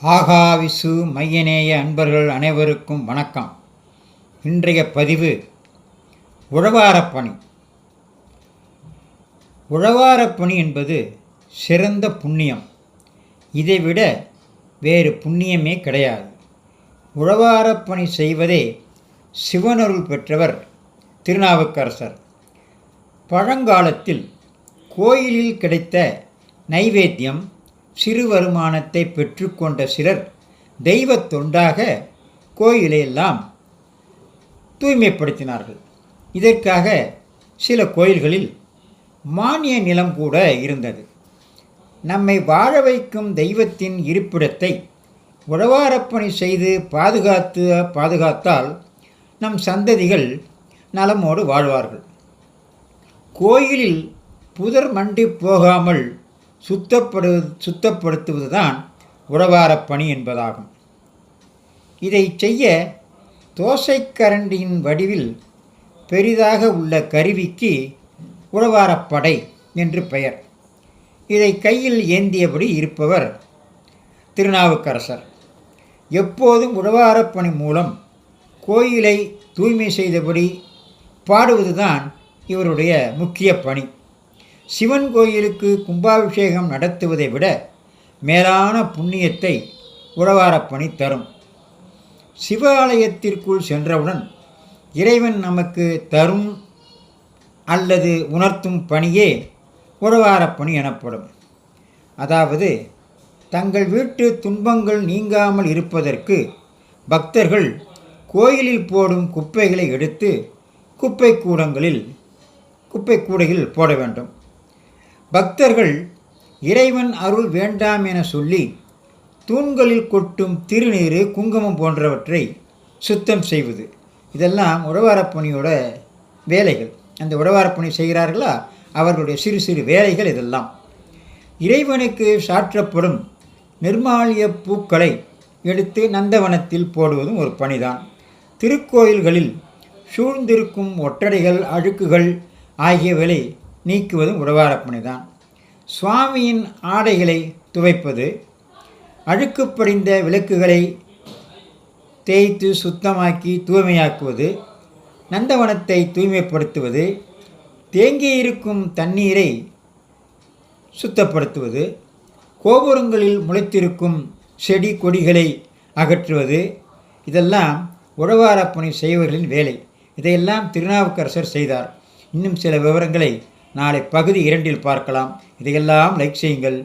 ஆகாவிசு மையநேய அன்பர்கள் அனைவருக்கும் வணக்கம். இன்றைய பதிவு உழவாரப்பணி. உழவாரப்பணி என்பது சிறந்த புண்ணியம். இதைவிட வேறு புண்ணியமே கிடையாது. உழவாரப்பணி செய்வதே சிவனருள் பெற்றவர் திருநாவுக்கரசர். பழங்காலத்தில் கோயிலில் கிடைத்த நைவேத்தியம் சிறு வருமானத்தை பெற்றுக்கொண்ட சிலர் தெய்வ தொண்டாக கோயிலையெல்லாம் தூய்மைப்படுத்தினார்கள். இதற்காக சில கோயில்களில் மானிய நிலம் கூட இருந்தது. நம்மை வாழ வைக்கும் தெய்வத்தின் இருப்பிடத்தை உழவாரப்பணி செய்து பாதுகாத்தால் நம் சந்ததிகள் நலமோடு வாழ்வார்கள். கோயிலில் புதர் மண்டி போகாமல் சுத்தப்படுத்துவதுதான் உழவாரப்பணி என்பதாகும். இதை செய்ய தோசைக்கரண்டியின் வடிவில் பெரிதாக உள்ள கருவிக்கு உழவாரப்படை என்று பெயர். இதை கையில் ஏந்தியபடி இருப்பவர் திருநாவுக்கரசர். எப்போதும் உழவாரப்பணி மூலம் கோயிலை தூய்மை செய்தபடி பாடுவதுதான் இவருடைய முக்கிய பணி. சிவன் கோயிலுக்கு கும்பாபிஷேகம் நடத்துவதை விட மேலான புண்ணியத்தை உழவாரப்பணி தரும். சிவாலயத்திற்குள் சென்றவுடன் இறைவன் நமக்கு தரும் அல்லது உணர்த்தும் பணியே உழவாரப்பணி எனப்படும். அதாவது தங்கள் வீட்டு துன்பங்கள் நீங்காமல் இருப்பதற்கு பக்தர்கள் கோயிலில் போடும் குப்பைகளை எடுத்து குப்பை கூடையில் போட வேண்டும். பக்தர்கள் இறைவன் அருள் வேண்டாம் என சொல்லி தூண்களில் கொட்டும் திருநீர், குங்குமம் போன்றவற்றை சுத்தம் செய்வது, இதெல்லாம் உழவாரப்பணியோட வேலைகள். அந்த உழவாரப்பணி செய்கிறார்களா அவர்களுடைய சிறு சிறு வேலைகள் இதெல்லாம். இறைவனுக்கு சாற்றப்படும் நிர்மாலிய பூக்களை எடுத்து நந்தவனத்தில் போடுவதும் ஒரு பணிதான். திருக்கோயில்களில் சூழ்ந்திருக்கும் ஒட்டடைகள், அழுக்குகள் ஆகியவைகளை நீக்குவதும் உழவாரப்பணி தான். சுவாமியின் ஆடைகளை துவைப்பது, அழுக்கு படிந்த விளக்குகளை தேய்த்து சுத்தமாக்கி தூய்மையாக்குவது, நந்தவனத்தை தூய்மைப்படுத்துவது, தேங்கியிருக்கும் தண்ணீரை சுத்தப்படுத்துவது, கோபுரங்களில் முளைத்திருக்கும் செடி கொடிகளை அகற்றுவது, இதெல்லாம் உழவாரப்பணி செய்வர்களின் வேலை. இதையெல்லாம் திருநாவுக்கரசர் செய்தார். இன்னும் சில விவரங்களை நாளை பகுதி 2 பார்க்கலாம். இதையெல்லாம் லைக் செய்யுங்கள்.